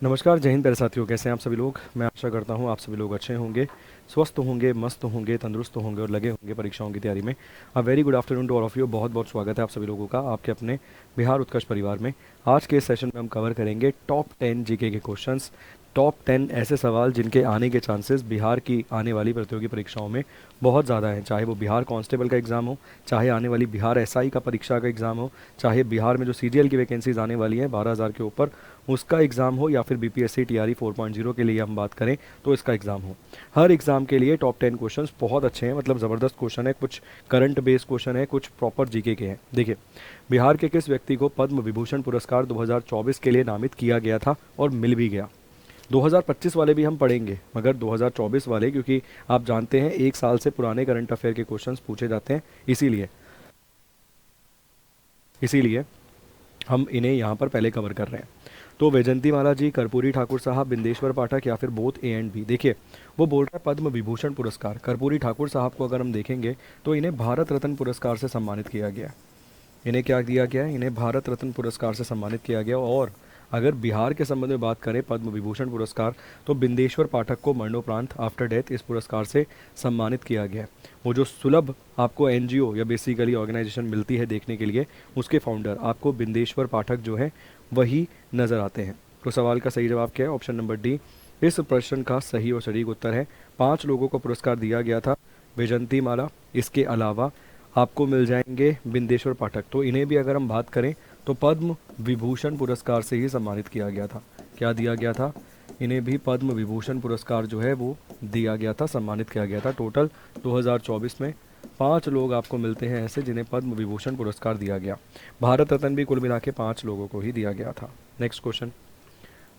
नमस्कार, जय हिंद प्यारे साथियों। कैसे हैं आप सभी लोग। मैं आशा करता हूं आप सभी लोग अच्छे होंगे, स्वस्थ होंगे, मस्त होंगे, तंदुरुस्त होंगे और लगे होंगे परीक्षाओं की तैयारी में। A very good afternoon to all of you. बहुत बहुत स्वागत है आप सभी लोगों का आपके अपने बिहार उत्कर्ष परिवार में। आज के इस सेशन में हम कवर करेंगे टॉप 10 जीके के क्वेश्चंस, टॉप 10 ऐसे सवाल जिनके आने के चांसेस बिहार की आने वाली प्रतियोगी परीक्षाओं में बहुत ज़्यादा हैं। चाहे वो बिहार कांस्टेबल का एग्ज़ाम हो, चाहे आने वाली बिहार एसआई का परीक्षा का एग्ज़ाम हो, चाहे बिहार में जो सीजीएल की वैकेंसीज आने वाली हैं 12,000 के ऊपर उसका एग्ज़ाम हो, या फिर बीपीएससी टीआरई 4.0 के लिए हम बात करें तो इसका एग्ज़ाम हो। हर एग्ज़ाम के लिए टॉप 10 क्वेश्चंस बहुत अच्छे हैं, मतलब ज़बरदस्त क्वेश्चन है। कुछ करंट बेस्ड क्वेश्चन है, कुछ प्रॉपर जीके के हैं। देखिए, बिहार के किस व्यक्ति को पद्म विभूषण पुरस्कार 2024 के लिए नामित किया गया था और मिल भी गया। 2025 वाले भी हम पढ़ेंगे, मगर 2024 वाले, क्योंकि आप जानते हैं एक साल से पुराने करंट अफेयर के क्वेश्चंस पूछे जाते हैं, इसीलिए इसीलिए हम इन्हें यहाँ पर पहले कवर कर रहे हैं। तो वैजंती माला जी, कर्पूरी ठाकुर साहब, बिंदेश्वर पाठक, या फिर बोथ ए एंड बी। देखिए, वो बोल रहा है पद्म विभूषण पुरस्कार। कर्पूरी ठाकुर साहब को अगर हम देखेंगे तो इन्हें भारत रत्न पुरस्कार से सम्मानित किया गया। इन्हें क्या दिया गया है? इन्हें भारत रत्न पुरस्कार से सम्मानित किया गया। और अगर बिहार के संबंध में बात करें पद्म विभूषण पुरस्कार, तो बिंदेश्वर पाठक को मरणोपरांत आफ्टर डेथ इस पुरस्कार से सम्मानित किया गया है। वो जो सुलभ आपको एनजीओ या बेसिकली ऑर्गेनाइजेशन मिलती है देखने के लिए, उसके फाउंडर आपको बिंदेश्वर पाठक जो है वही नज़र आते हैं। तो सवाल का सही जवाब क्या है? ऑप्शन नंबर डी इस प्रश्न का सही और सटीक उत्तर है। 5 लोगों को पुरस्कार दिया गया था, वैजंती माला, इसके अलावा आपको मिल जाएंगे बिंदेश्वर पाठक। तो इन्हें भी अगर हम बात करें तो पद्म विभूषण पुरस्कार से ही सम्मानित किया गया था। क्या दिया गया था? इन्हें भी पद्म विभूषण पुरस्कार जो है वो दिया गया था, सम्मानित किया गया था। टोटल 2024 में 5 लोग आपको मिलते हैं ऐसे जिन्हें पद्म विभूषण पुरस्कार दिया गया। भारत रत्न भी कुल मिला के 5 लोगों को ही दिया गया था। नेक्स्ट क्वेश्चन,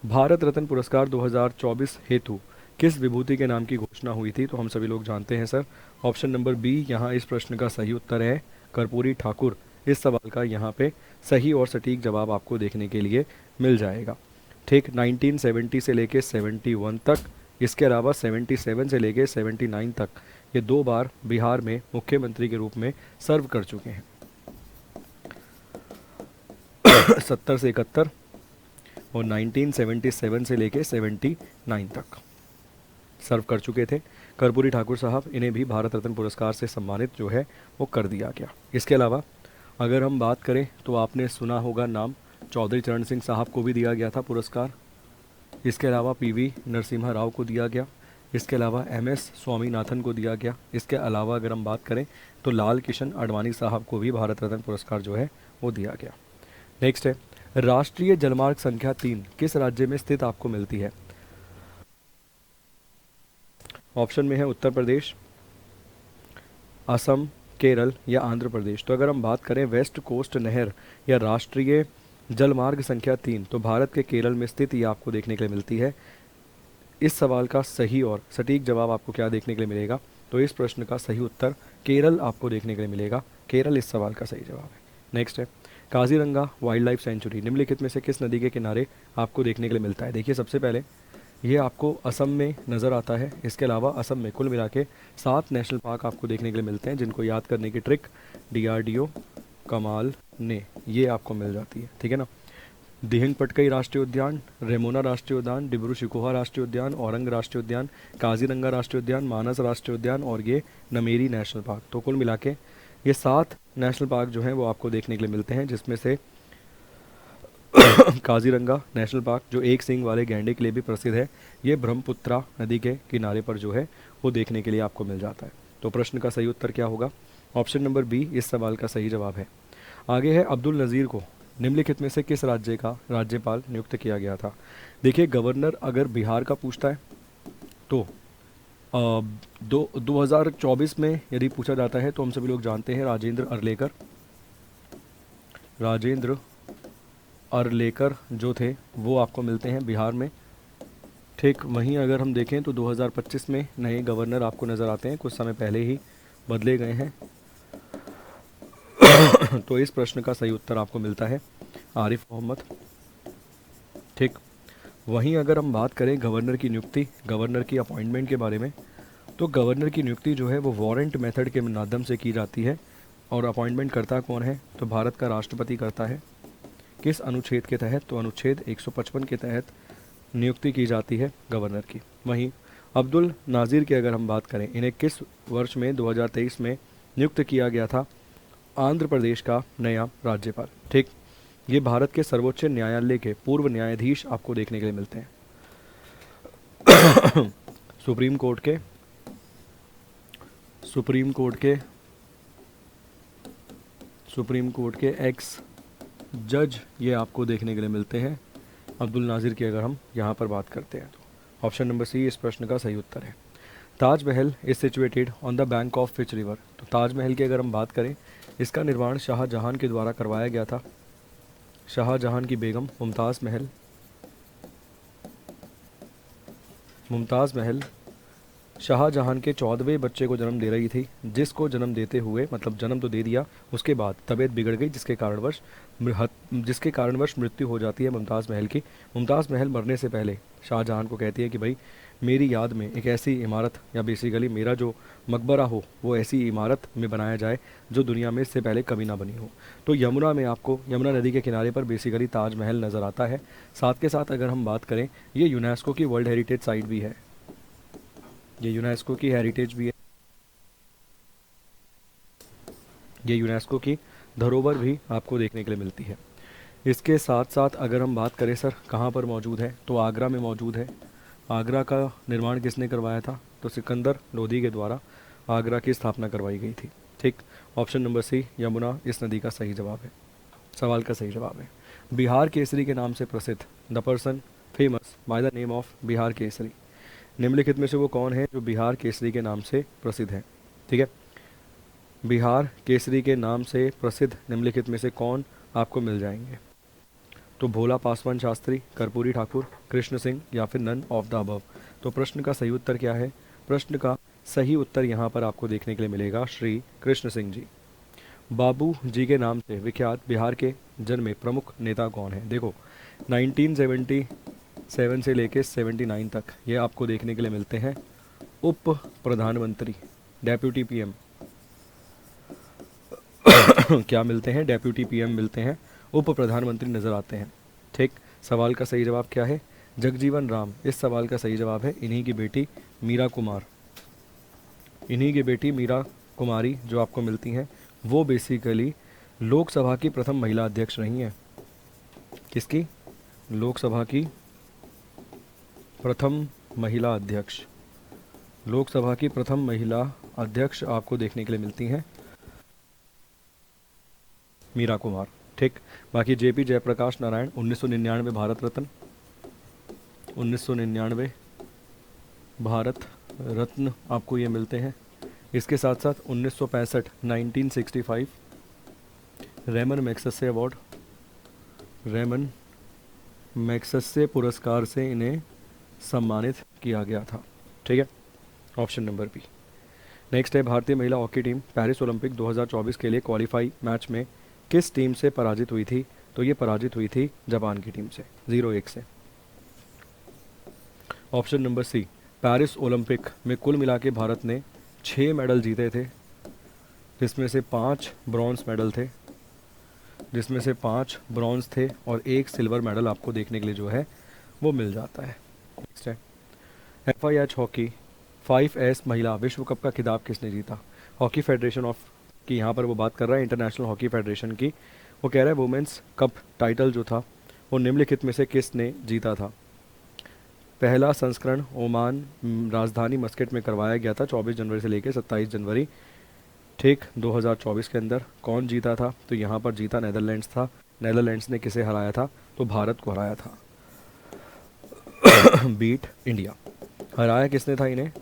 भारत रत्न पुरस्कार 2024 हेतु किस विभूति के नाम की घोषणा हुई थी? तो हम सभी लोग जानते हैं सर, ऑप्शन नंबर बी यहाँ इस प्रश्न का सही उत्तर है, कर्पूरी ठाकुर। इस सवाल का यहाँ पे सही और सटीक जवाब आपको देखने के लिए मिल जाएगा। ठीक, 1970 से लेके 71 तक, इसके अलावा 77 से लेके 79 तक ये 2 बार बिहार में मुख्यमंत्री के रूप में सर्व कर चुके हैं। 70 से 71 और 1977 से लेके 79 तक सर्व कर चुके थे कर्पूरी ठाकुर साहब। इन्हें भी भारत रत्न पुरस्कार से सम्मानित जो है वो कर दिया गया। इसके अलावा अगर हम बात करें तो आपने सुना होगा नाम, चौधरी चरण सिंह साहब को भी दिया गया था पुरस्कार। इसके अलावा पीवी नरसिम्हा राव को दिया गया। इसके अलावा एमएस स्वामीनाथन को दिया गया। इसके अलावा अगर हम बात करें तो लाल किशन आडवाणी साहब को भी भारत रत्न पुरस्कार जो है वो दिया गया। नेक्स्ट है, राष्ट्रीय जलमार्ग संख्या 3 किस राज्य में स्थित आपको मिलती है? ऑप्शन में है उत्तर प्रदेश, असम, केरल या आंध्र प्रदेश। तो अगर हम बात करें वेस्ट कोस्ट नहर या राष्ट्रीय जलमार्ग संख्या 3, तो भारत के केरल में स्थित ये आपको देखने के लिए मिलती है। इस सवाल का सही और सटीक जवाब आपको क्या देखने के लिए मिलेगा? तो इस प्रश्न का सही उत्तर केरल आपको देखने के लिए मिलेगा। केरल इस सवाल का सही जवाब है। नेक्स्ट है, काजीरंगा वाइल्ड लाइफ सेंचुरी निम्नलिखित में से किस नदी के किनारे आपको देखने के लिए मिलता है? देखिए, सबसे पहले ये आपको असम में नज़र आता है। इसके अलावा असम में कुल मिला के 7 नेशनल पार्क आपको देखने के लिए मिलते हैं, जिनको याद करने की ट्रिक डीआरडीओ कमाल ने ये आपको मिल जाती है। ठीक है ना? दिहिंग पटकई राष्ट्रीय उद्यान, रेमोना राष्ट्रीय उद्यान, डिब्रू शिकोहा राष्ट्रीय उद्यान, औरंग राष्ट्रीय उद्यान, काजीरंगा राष्ट्रीय उद्यान, मानस राष्ट्रीय उद्यान और ये नमेरी नेशनल पार्क। तो कुल मिला के ये 7 नेशनल पार्क जो हैं वो आपको देखने के लिए मिलते हैं, जिसमें से काजीरंगा नेशनल पार्क जो एक सींग वाले गैंडे के लिए भी प्रसिद्ध है, ये ब्रह्मपुत्रा नदी के किनारे पर जो है वो देखने के लिए आपको मिल जाता है। तो प्रश्न का सही उत्तर क्या होगा? ऑप्शन नंबर बी इस सवाल का सही जवाब है। आगे है, अब्दुल नज़ीर को निम्नलिखित में से किस राज्य का राज्यपाल नियुक्त किया गया था? देखिए, गवर्नर अगर बिहार का पूछता है तो 2024 में यदि पूछा जाता है तो हम सभी लोग जानते हैं राजेंद्र अरलेकर जो थे वो आपको मिलते हैं बिहार में। ठीक, वहीं अगर हम देखें तो 2025 में नए गवर्नर आपको नज़र आते हैं, कुछ समय पहले ही बदले गए हैं। तो इस प्रश्न का सही उत्तर आपको मिलता है आरिफ मोहम्मद। ठीक, वहीं अगर हम बात करें गवर्नर की नियुक्ति, गवर्नर की अपॉइंटमेंट के बारे में, तो गवर्नर की नियुक्ति जो है वो वारंट मेथड के माध्यम से की जाती है। और अपॉइंटमेंट करता कौन है? तो भारत का राष्ट्रपति करता है। किस अनुच्छेद के तहत? तो अनुच्छेद 155 के तहत नियुक्ति की जाती है गवर्नर की। वहीं अब्दुल नाज़िर की अगर हम बात करें, इन्हें किस वर्ष में 2023 में नियुक्त किया गया था आंध्र प्रदेश का नया राज्यपाल। ठीक, ये भारत के सर्वोच्च न्यायालय के पूर्व न्यायाधीश आपको देखने के लिए मिलते हैं। सुप्रीम कोर्ट के सुप्रीम कोर्ट के सुप्रीम कोर्ट के एक्स जज ये आपको देखने के लिए मिलते हैं अब्दुल नाज़िर की अगर हम यहाँ पर बात करते हैं तो। ऑप्शन नंबर सी इस प्रश्न का सही उत्तर है। Taj Mahal is situated on the bank of which river. तो ताजमहल की अगर हम बात करें, इसका निर्माण शाहजहां के द्वारा करवाया गया था। शाहजहां की बेगम मुमताज़ महल शाहजहां के 14वें बच्चे को जन्म दे रही थी, जिसको जन्म देते हुए, मतलब जन्म तो दे दिया, उसके बाद तबीयत बिगड़ गई, जिसके कारणवश मृत्यु हो जाती है मुमताज़ महल की। मुमताज़ महल मरने से पहले शाहजहां को कहती है कि भाई मेरी याद में एक ऐसी इमारत, या बेसिकली मेरा जो मकबरा हो वो ऐसी इमारत में बनाया जाए जो दुनिया में इससे पहले कभी ना बनी हो। तो यमुना में आपको, यमुना नदी के किनारे पर बेसिकली ताजमहल नज़र आता है। साथ के साथ अगर हम बात करें, ये यूनेस्को की वर्ल्ड हेरिटेज साइट भी है। ये यूनेस्को की हेरिटेज भी है, ये यूनेस्को की धरोहर भी आपको देखने के लिए मिलती है। इसके साथ साथ अगर हम बात करें सर कहाँ पर मौजूद है, तो आगरा में मौजूद है। आगरा का निर्माण किसने करवाया था, तो सिकंदर लोधी के द्वारा आगरा की स्थापना करवाई गई थी। ठीक, ऑप्शन नंबर सी यमुना इस नदी का सही जवाब है, सवाल का सही जवाब है। बिहार केसरी के नाम से प्रसिद्ध, the person famous by the name of Bihar Kesari. निम्नलिखित में से वो कौन है जो बिहार केसरी के नाम से प्रसिद्ध है। ठीक है, बिहार केसरी के नाम से प्रसिद्ध निम्नलिखित में से कौन आपको मिल जाएंगे, तो भोला पासवान शास्त्री, कर्पूरी ठाकुर, कृष्ण सिंह, या फिर नन ऑफ द अबव। तो प्रश्न का सही उत्तर क्या है, प्रश्न का सही उत्तर यहाँ पर आपको देखने के लिए मिलेगा श्री कृष्ण सिंह जी। बाबू जी के नाम से विख्यात बिहार के जन्मे प्रमुख नेता कौन है। देखो 1977 से लेके 79 तक ये आपको देखने के लिए मिलते हैं उप प्रधानमंत्री, डेप्यूटी पीएम। क्या मिलते हैं, डेप्यूटी पीएम मिलते हैं, उप प्रधानमंत्री नज़र आते हैं। ठीक, सवाल का सही जवाब क्या है, जगजीवन राम। इस सवाल का सही जवाब है इन्हीं की बेटी मीरा कुमार। इन्हीं की बेटी मीरा कुमारी जो आपको मिलती हैं, वो बेसिकली लोकसभा की प्रथम महिला अध्यक्ष रही हैं। किसकी, लोकसभा की प्रथम महिला अध्यक्ष। लोकसभा की प्रथम महिला अध्यक्ष आपको देखने के लिए मिलती हैं मीरा कुमार। ठीक, बाकी जेपी जयप्रकाश नारायण 1999 भारत रत्न, 1999 भारत रत्न आपको ये मिलते हैं। इसके साथ साथ 1965 1965 Ramon Magsaysay award, Ramon Magsaysay पुरस्कार से इन्हें सम्मानित किया गया था। ठीक है, ऑप्शन नंबर बी। नेक्स्ट है, भारतीय महिला हॉकी टीम पेरिस ओलंपिक 2024 के लिए क्वालिफाई मैच में किस टीम से पराजित हुई थी, तो ये पराजित हुई थी जापान की टीम से 0-1 से। Option number C, Paris Olympic में कुल मिला के भारत ने 6 मेडल जीते थे, जिसमें से 5 ब्रॉन्ज मेडल थे, जिसमें से 5 ब्रॉन्ज थे और 1 सिल्वर मेडल आपको देखने के लिए जो है वो मिल जाता है। नेक्स्ट है, FIH हॉकी 5S महिला विश्व कप का खिताब किसने जीता। हॉकी फेडरेशन ऑफ की यहाँ पर वो बात कर रहा है, इंटरनेशनल हॉकी फेडरेशन की। वो कह रहा है वुमेंस कप टाइटल जो था वो निम्नलिखित में से किसने जीता था। पहला संस्करण ओमान राजधानी मस्कट में करवाया गया था 24 जनवरी से लेकर 27 जनवरी, ठीक 2024 के अंदर। कौन जीता था, तो यहाँ पर जीता नेदरलैंड्स था। नेदरलैंड्स ने किसे हराया था, तो भारत को हराया था। Beat India. हराया किसने था इन्हें,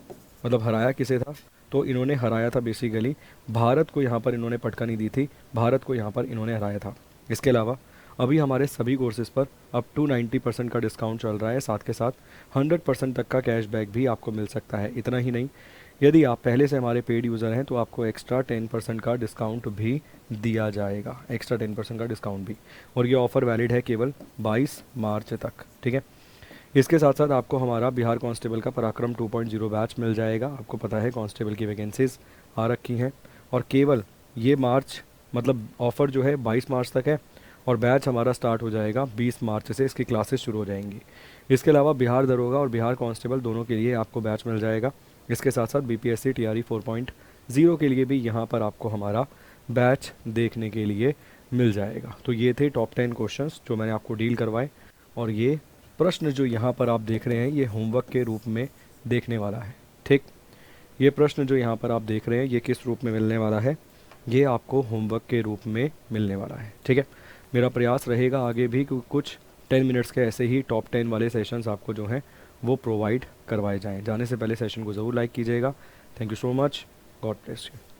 मतलब हराया किसे था, तो इन्होंने हराया था बेसिकली भारत को। यहाँ पर इन्होंने पटकनी दी थी, भारत को यहाँ पर इन्होंने हराया था। इसके अलावा अभी हमारे सभी कोर्सेज़ पर अप टू 90% का डिस्काउंट चल रहा है, साथ के साथ 100% तक का कैशबैक भी आपको मिल सकता है। इतना ही नहीं, यदि आप पहले से हमारे पेड यूज़र हैं तो आपको एक्स्ट्रा 10% का डिस्काउंट भी दिया जाएगा, एक्स्ट्रा 10% का डिस्काउंट भी। और ये ऑफ़र वैलिड है केवल 22 मार्च तक। ठीक है, इसके साथ साथ आपको हमारा बिहार कांस्टेबल का पराक्रम 2.0 बैच मिल जाएगा। आपको पता है कांस्टेबल की वैकेंसीज़ आ रखी हैं, और केवल ये मार्च, मतलब ऑफ़र जो है 22 मार्च तक है, और बैच हमारा स्टार्ट हो जाएगा 20 मार्च से, इसकी क्लासेस शुरू हो जाएंगी। इसके अलावा बिहार दरोगा और बिहार कांस्टेबल दोनों के लिए आपको बैच मिल जाएगा। इसके साथ साथ बीपीएससी टीआरई 4.0 के लिए भी यहाँ पर आपको हमारा बैच देखने के लिए मिल जाएगा। तो ये थे टॉप 10 क्वेश्चंस जो मैंने आपको डील करवाए। और ये प्रश्न जो यहाँ पर आप देख रहे हैं ये होमवर्क के रूप में देखने वाला है। ठीक, ये प्रश्न जो यहाँ पर आप देख रहे हैं ये किस रूप में मिलने वाला है, ये आपको होमवर्क के रूप में मिलने वाला है। ठीक है, मेरा प्रयास रहेगा आगे भी कि कुछ 10 मिनट्स के ऐसे ही टॉप 10 वाले सेशंस आपको जो हैं वो प्रोवाइड करवाए जाएं। जाने से पहले सेशन को ज़रूर लाइक कीजिएगा। Thank you so much, God bless you.